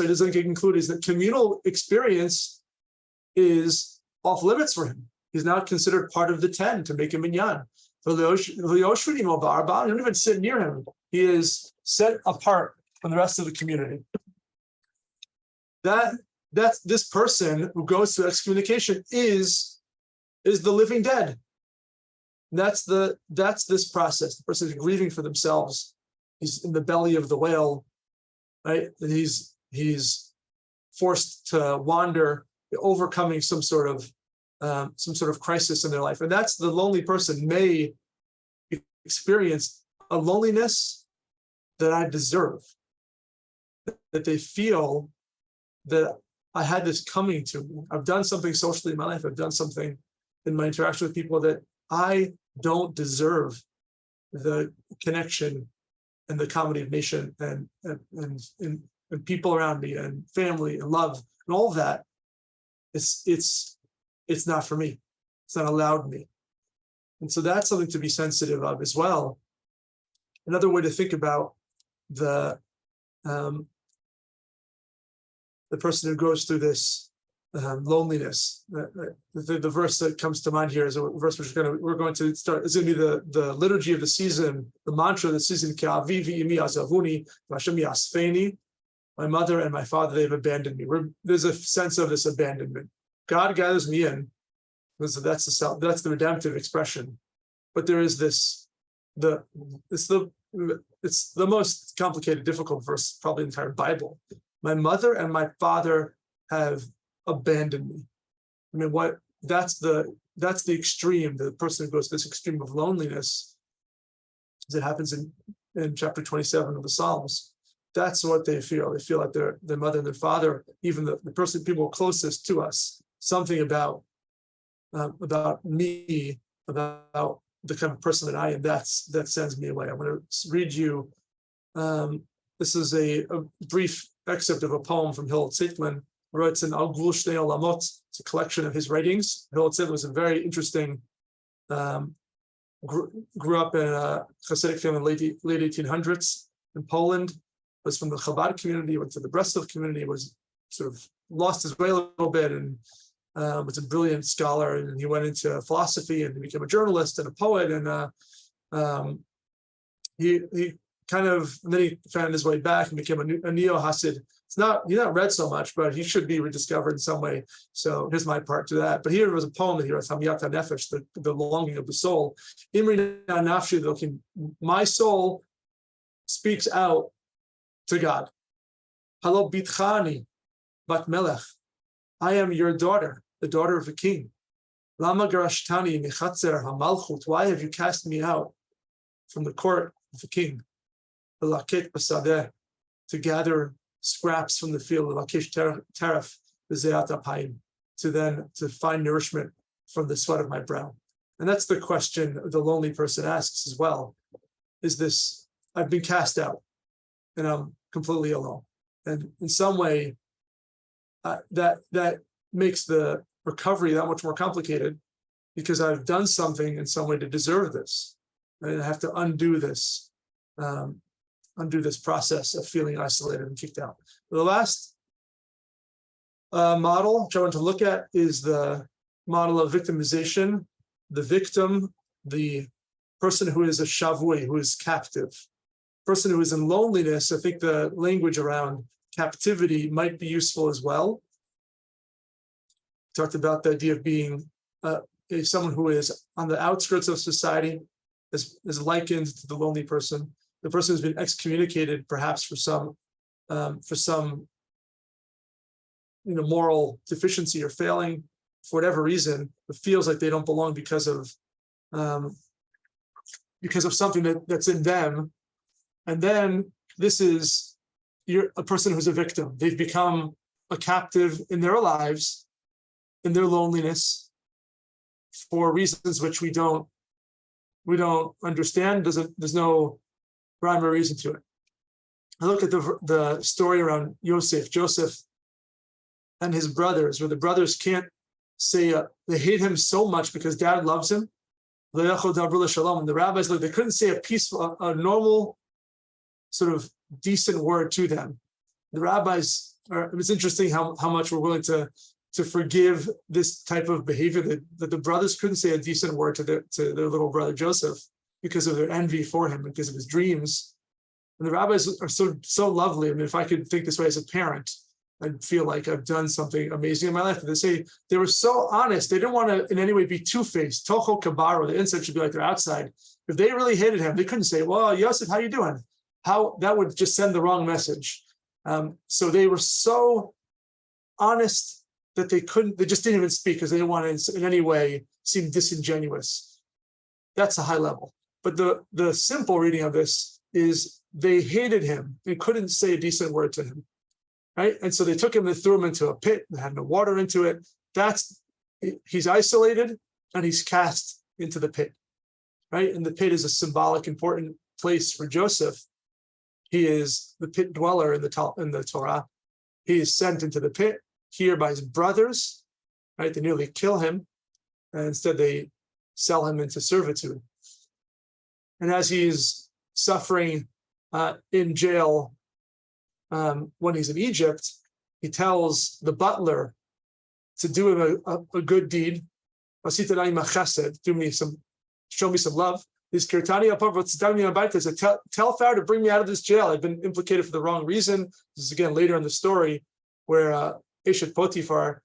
doesn't include is that communal experience is off limits for him. He's not considered part of the 10 to make him minyan. You don't even sit near him. He is set apart from the rest of the community. That's this person who goes through excommunication is the living dead. That's this process. The person is grieving for themselves. He's in the belly of the whale, right? And he's forced to wander, overcoming some sort of crisis in their life. And that's the lonely person may experience a loneliness that I deserve, that they feel that I had this coming to me. I've done something socially in my life. I've done something in my interaction with people that I don't deserve the connection and the accommodation and people around me and family and love and all of that. It's not for me. It's not allowed me. And so that's something to be sensitive of as well. Another way to think about the person who goes through this loneliness. The verse that comes to mind here is a verse we're going to start. It's going to be the liturgy of the season, the mantra of the season. My mother and my father, they've abandoned me. There's a sense of this abandonment. God gathers me in. That's the redemptive expression. But there is it's the most complicated, difficult verse, probably in the entire Bible. My mother and my father have abandoned me. I mean, that's the extreme, the person who goes to this extreme of loneliness, as it happens in chapter 27 of the Psalms. That's what they feel. They feel like their mother and their father, even the people closest to us, something about me, about the kind of person that I am, that sends me away. I'm going to read you. This is a brief excerpt of a poem from Hillel Tzitman. Writes in Al Gvul Shnei Olamot. It's a collection of his writings. Hillel Tzitman was a very interesting. Grew up in a Hasidic family in the late 1800s in Poland. Was from the Chabad community. Went to the Breslov community. Was sort of lost his way a little bit, and was a brilliant scholar. And he went into philosophy and he became a journalist and a poet. And he kind of, and then he found his way back and became a neo-Hasid. He's not read so much, but he should be rediscovered in some way. So here's my part to that. But here was a poem that he wrote, Hamiyat HaNefesh, the longing of the soul. Imri nafshi, my soul speaks out to God. Halo bitchani, bat melech. I am your daughter, the daughter of a king. Lama garashtani michatzer hamalchut. Why have you cast me out from the court of the king? Laket basadeh, to gather scraps from the field, lakish teref b'zeat apayim, to find nourishment from the sweat of my brow. And that's the question the lonely person asks as well. Is this, I've been cast out and I'm completely alone. And in some way, that makes the recovery that much more complicated, because I've done something in some way to deserve this. And I have to undo this process of feeling isolated and kicked out. The last model which I want to look at is the model of victimization. The victim, the person who is a shavui, who is captive, person who is in loneliness. I think the language around captivity might be useful as well. Talked about the idea of being someone who is on the outskirts of society, is likened to the lonely person, the person who's been excommunicated, perhaps for some moral deficiency or failing, for whatever reason, it feels like they don't belong because of something that's in them. And then you're a person who's a victim. They've become a captive in their lives, in their loneliness, for reasons which we don't understand. There's no rhyme or reason to it. I look at the story around Joseph and his brothers, where the brothers can't say they hate him so much because dad loves him. And the rabbis, they couldn't say a peaceful, a normal, sort of decent word to them. The rabbis it was interesting how much we're willing to forgive this type of behavior, that the brothers couldn't say a decent word to their little brother Joseph because of their envy for him, because of his dreams. And the rabbis are so lovely. I mean, if I could think this way as a parent, I'd feel like I've done something amazing in my life. But they say they were so honest. They didn't want to in any way be two-faced. Toho kabaro, the inside should be like their outside. If they really hated him, they couldn't say, well, Yosef, how you doing? That would just send the wrong message. So they were so honest that they just didn't even speak because they didn't want to in any way seem disingenuous. That's a high level. But the simple reading of this is they hated him. They couldn't say a decent word to him. Right? And so they took him and threw him into a pit that had no water into it. He's isolated and he's cast into the pit. Right? And the pit is a symbolic, important place for Joseph. He is the pit dweller in the Torah. He is sent into the pit here by his brothers. Right? They nearly kill him. And instead they sell him into servitude. And as he's suffering in jail, when he's in Egypt, he tells the butler to do him a good deed. Show me some love. These Kirtani said, tell Pharaoh to bring me out of this jail. I've been implicated for the wrong reason. This is again later in the story where Eshet Potiphar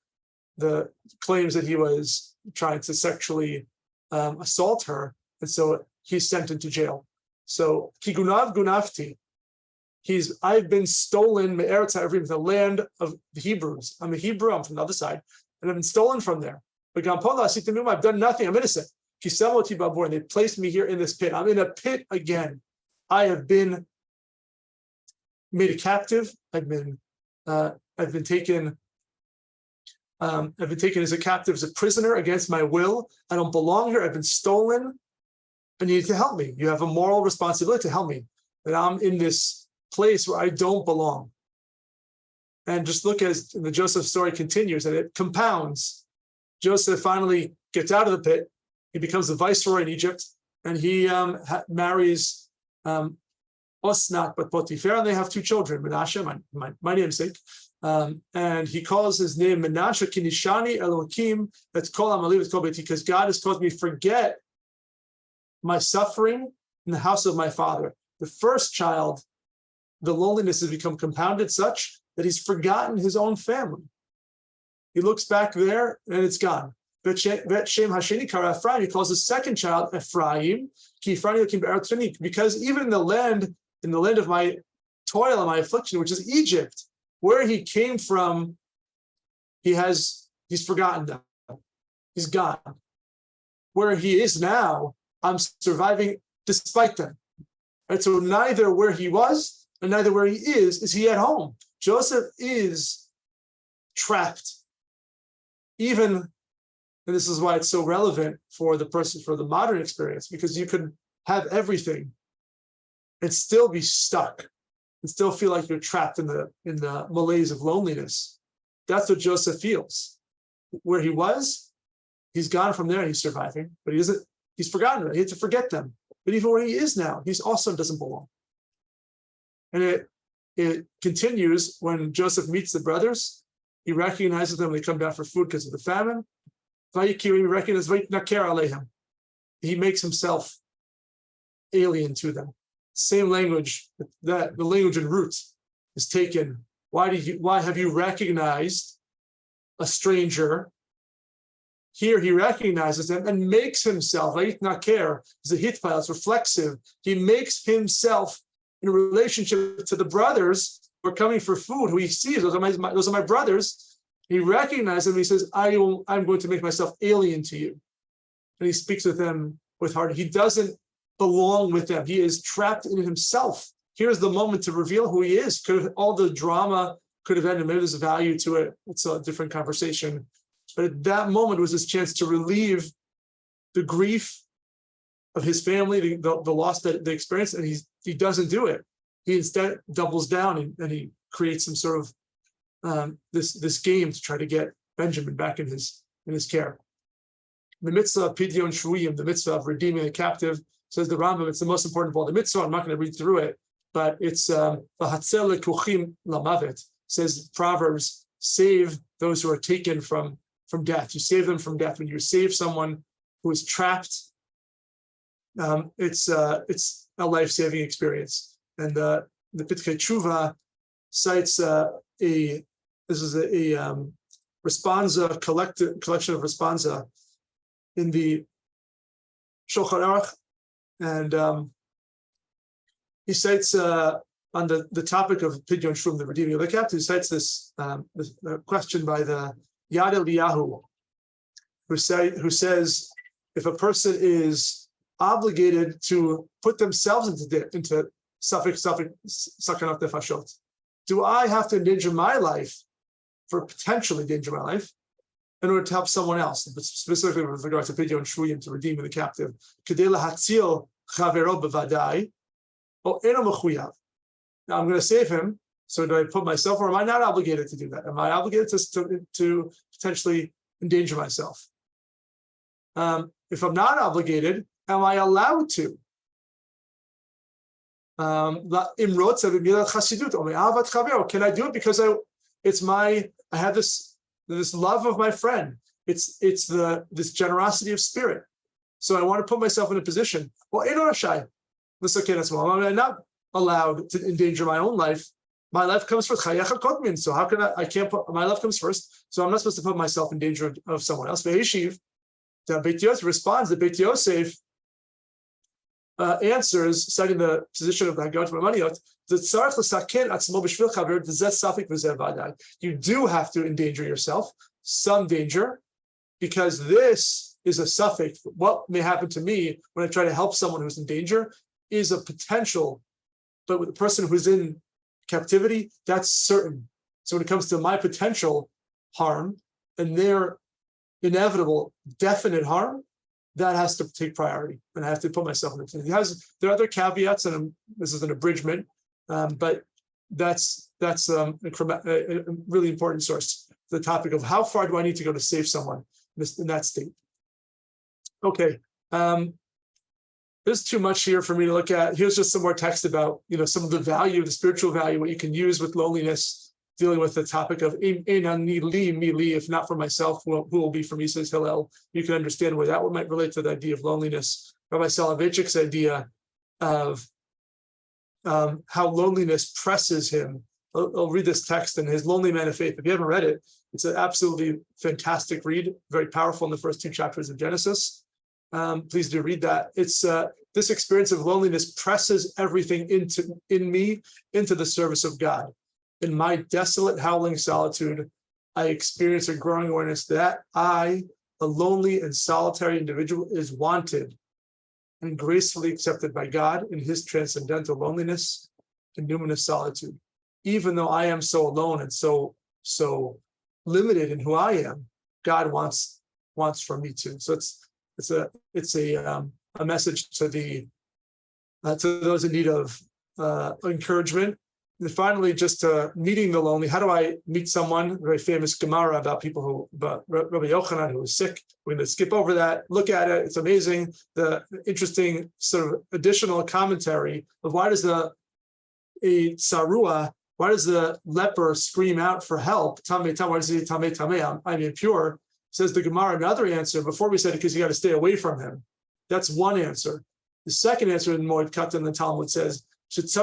claims that he was trying to sexually assault her, and so he's sent into jail. So Kigunav Gunafti, I've been stolen me'eretz ha'ivrim, the land of the Hebrews. I'm a Hebrew, I'm from the other side, and I've been stolen from there. But Gampola Asitamim, I've done nothing, I'm innocent. Kisamoti Babur, and they placed me here in this pit. I'm in a pit again. I have been made a captive. I've been taken as a captive, as a prisoner against my will. I don't belong here. I've been stolen. I need to help me. You have a moral responsibility to help me. That I'm in this place where I don't belong. And just look as the Joseph story continues, and it compounds. Joseph finally gets out of the pit. He becomes the viceroy in Egypt, and he marries Osnat but Potiphar, and they have two children, Menashe, my namesake. And he calls his name Menashe Kinishani Elohim, that's Kol Amaliv, because God has caused me to forget my suffering in the house of my father. The first child, the loneliness has become compounded such that he's forgotten his own family. He looks back there and it's gone. Bet Shem Hasheni Kara Ephraim, he calls his second child Ephraim, because even in the land of my toil and my affliction, which is Egypt, where he came from, he's forgotten them. He's gone. Where he is now, I'm surviving despite them. And so neither where he was and neither where he is he at home. Joseph is trapped. Even, and this is why it's so relevant for the modern experience, because you could have everything and still be stuck and still feel like you're trapped in the malaise of loneliness. That's what Joseph feels. Where he was, he's gone from there, he's surviving, but he's forgotten it. He had to forget them. But even where he is now, he also doesn't belong. And it continues when Joseph meets the brothers. He recognizes them when they come down for food because of the famine. He makes himself alien to them. Same language, that the language in roots is taken. Why have you recognized a stranger? Here he recognizes them and makes himself, naker is a hitpile, it's reflexive. He makes himself in a relationship to the brothers who are coming for food, who he sees, those are my brothers. He recognizes them, he says, I'm going to make myself alien to you. And he speaks with them with heart. He doesn't belong with them. He is trapped in himself. Here's the moment to reveal who he is. All the drama could have ended. Maybe there's a value to it. It's a different conversation. But at that moment was his chance to relieve the grief of his family, the loss that they experienced, and he doesn't do it. He instead doubles down and he creates some sort of this game to try to get Benjamin back in his care. The mitzvah of Pidyon Shvuyim, the mitzvah of redeeming a captive, says the Rambam, it's the most important of all the mitzvah. I'm not going to read through it, but it's v'hatzel lekuchim lamavet, says Proverbs, save those who are taken from death. You save them from death. When you save someone who is trapped, it's a life-saving experience. And the Pitkei Tshuva cites responsa, collection of responsa in the Shulchan Aruch, and he cites on the topic of Pidyon Shvuyim, the redeeming of the captive, he cites this question by the Yad Eliyahu, who says, if a person is obligated to put themselves into sakanat nefashot, do I have to endanger my life, for potentially endanger my life, in order to help someone else, but specifically with regard to Pidyon Shvuyim, to redeeming the captive? Kedei lahatzil chavero bevadai, o eno mechuyav. Now I'm going to save him. So do I put myself, or am I not obligated to do that? Am I obligated to potentially endanger myself? If I'm not obligated, am I allowed to? Can I do it because I have this love of my friend? It's this generosity of spirit. So I want to put myself in a position. Well, I'm not allowed to endanger my own life. My life comes first. So how can I can't put my life comes first. So I'm not supposed to put myself in danger of someone else. The Beit Yosef responds, the Beit Yosef answers, citing the position of the Hagot Mamaniot, you do have to endanger yourself, some danger, because this is a suffix. What may happen to me when I try to help someone who's in danger is a potential, but with the person who's in captivity, that's certain. So when it comes to my potential harm and their inevitable, definite harm, that has to take priority, and I have to put myself in it. There are other caveats, and this is an abridgment, but that's a really important source. The topic of how far do I need to go to save someone in that state? Okay, there's too much here for me to look at. Here's just some more text about some of the value, the spiritual value, what you can use with loneliness, dealing with the topic of if not for myself, who will be for me, says Hillel. You can understand where that might relate to the idea of loneliness. Rabbi Soloveitchik's idea of how loneliness presses him. I'll read this text in his Lonely Man of Faith. If you haven't read it, it's an absolutely fantastic read, very powerful in the first 2 chapters of Genesis. Please do read that. It's this experience of loneliness presses everything in me into the service of God. In my desolate, howling solitude, I experience a growing awareness that I, a lonely and solitary individual, is wanted and gracefully accepted by God in his transcendental loneliness and numinous solitude. Even though I am so alone and so limited in who I am, God wants for me too. So it's a message to those in need of encouragement. And finally, just meeting the lonely. How do I meet someone? Very famous Gemara about Rabbi Yochanan, who was sick. We're going to skip over that. Look at it. It's amazing. The interesting sort of additional commentary of why does the leper scream out for help? Tameh, tameh. Why does he say tameh, tameh? I'm impure. Says the Gemara. Another answer. Before we said it, because you got to stay away from him. That's one answer. The second answer in Moed Katan, the Talmud says, he has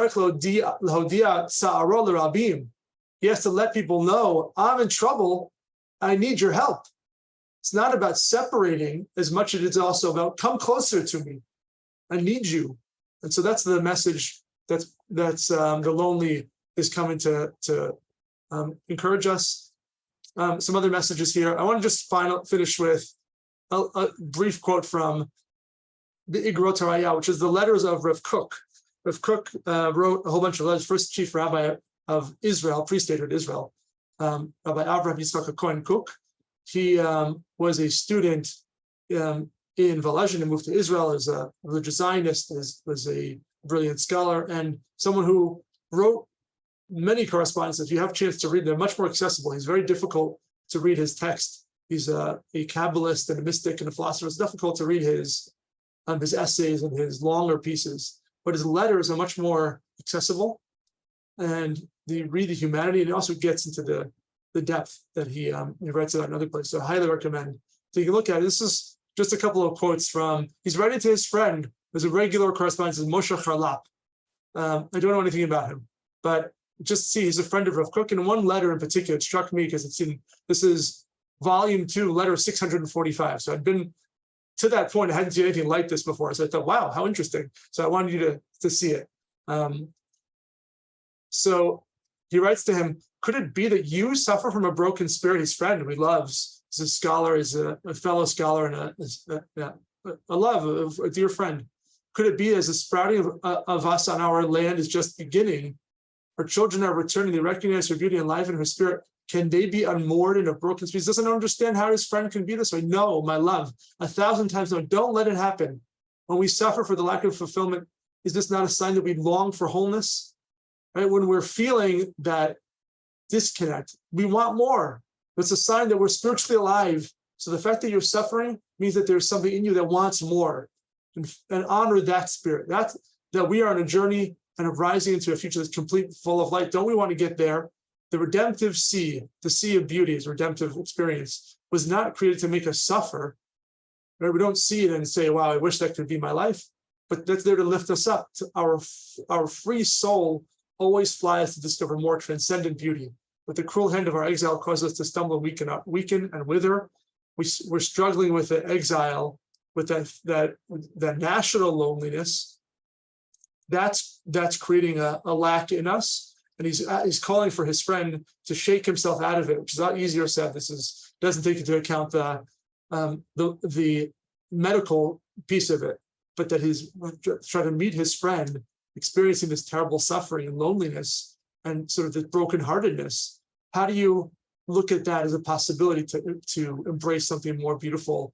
to let people know, I'm in trouble, I need your help. It's not about separating as much as it's also about come closer to me, I need you. And so that's the message that's the lonely is coming to encourage us. Some other messages here. I want to just finish with a brief quote from the Igrot Haraya, which is the letters of Rav Kook. Rav Kook wrote a whole bunch of letters, first chief rabbi of Israel, pre-statehood Israel, Rabbi Avraham Yitzchak Cohen Kook. He was a student in Volozhin and moved to Israel as a religious Zionist, was a brilliant scholar, and someone who wrote many correspondences. If you have a chance to read them, much more accessible. He's very difficult to read his text. He's a Kabbalist and a mystic and a philosopher. It's difficult to read his essays and his longer pieces. But his letters are much more accessible, and they read the humanity, and it also gets into the depth that he writes about in other places. So I highly recommend taking a look at it. This is just a couple of quotes from, he's writing to his friend, who's a regular correspondent, Moshe Charlap. I don't know anything about him, but just see, he's a friend of Rav Kook. And one letter in particular, it struck me because this is volume 2, letter 645. So I'd been to that point, I hadn't seen anything like this before. So I thought, wow, how interesting. So I wanted you to see it. So he writes to him, could it be that you suffer from a broken spirit? His friend, who he loves, is a scholar, is a fellow scholar, and a love of a dear friend. Could it be as the sprouting of us on our land is just beginning? Our children are returning, they recognize her beauty and life in her spirit. Can they be unmoored in a broken spirit? He doesn't understand how his friend can be this way. No, my love, 1,000 times no. Don't let it happen. When we suffer for the lack of fulfillment, is this not a sign that we long for wholeness? Right? When we're feeling that disconnect, we want more. It's a sign that we're spiritually alive. So the fact that you're suffering means that there's something in you that wants more. And honor that spirit. That we are on a journey and of rising into a future that's complete, full of light. Don't we want to get there? The redemptive sea, the sea of beauty, is redemptive experience, was not created to make us suffer. right? We don't see it and say, wow, I wish that could be my life, but that's there to lift us up. Our free soul always flies to discover more transcendent beauty. But the cruel hand of our exile causes us to stumble, weaken and wither. We're struggling with the exile, with that national loneliness. That's creating a lack in us, and he's calling for his friend to shake himself out of it, which is not easier said. This doesn't take into account the medical piece of it, but that he's trying to meet his friend experiencing this terrible suffering and loneliness and sort of this brokenheartedness. How do you look at that as a possibility to embrace something more beautiful,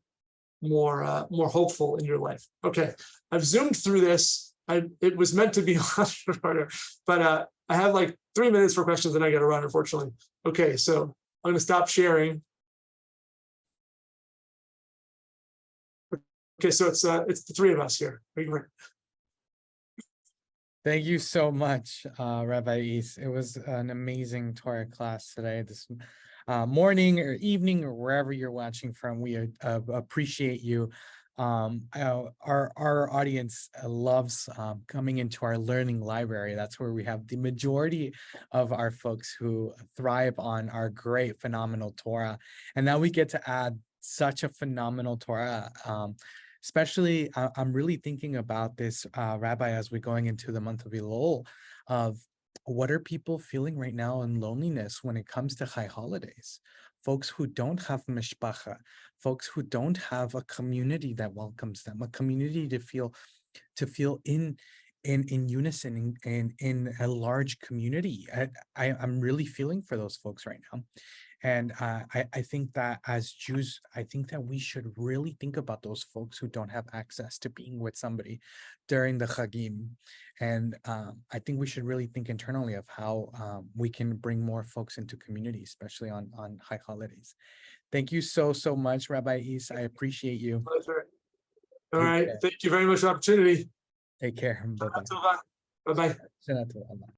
more hopeful in your life? Okay, I've zoomed through this. It was meant to be a lot shorter, but I have like 3 minutes for questions and I got to run, unfortunately. Okay, so I'm going to stop sharing. Okay, so it's the three of us here. Thank you so much, Rabbi East. It was an amazing Torah class today, this morning or evening or wherever you're watching from. We appreciate you. Our audience loves coming into our learning library. That's where we have the majority of our folks who thrive on our great, phenomenal Torah. And now we get to add such a phenomenal Torah. Especially, I'm really thinking about this, Rabbi, as we're going into the month of Elul, of what are people feeling right now in loneliness when it comes to high holidays? Folks who don't have mishpacha, folks who don't have a community that welcomes them, a community to feel in unison, in a large community. I'm really feeling for those folks right now. And I think that as Jews, I think that we should really think about those folks who don't have access to being with somebody during the Chagim. And I think we should really think internally of how we can bring more folks into community, especially on high holidays. Thank you so much, Rabbi East. I appreciate you. Pleasure. All right. Thank you very much for the opportunity. Take care. Bye-bye. Bye-bye.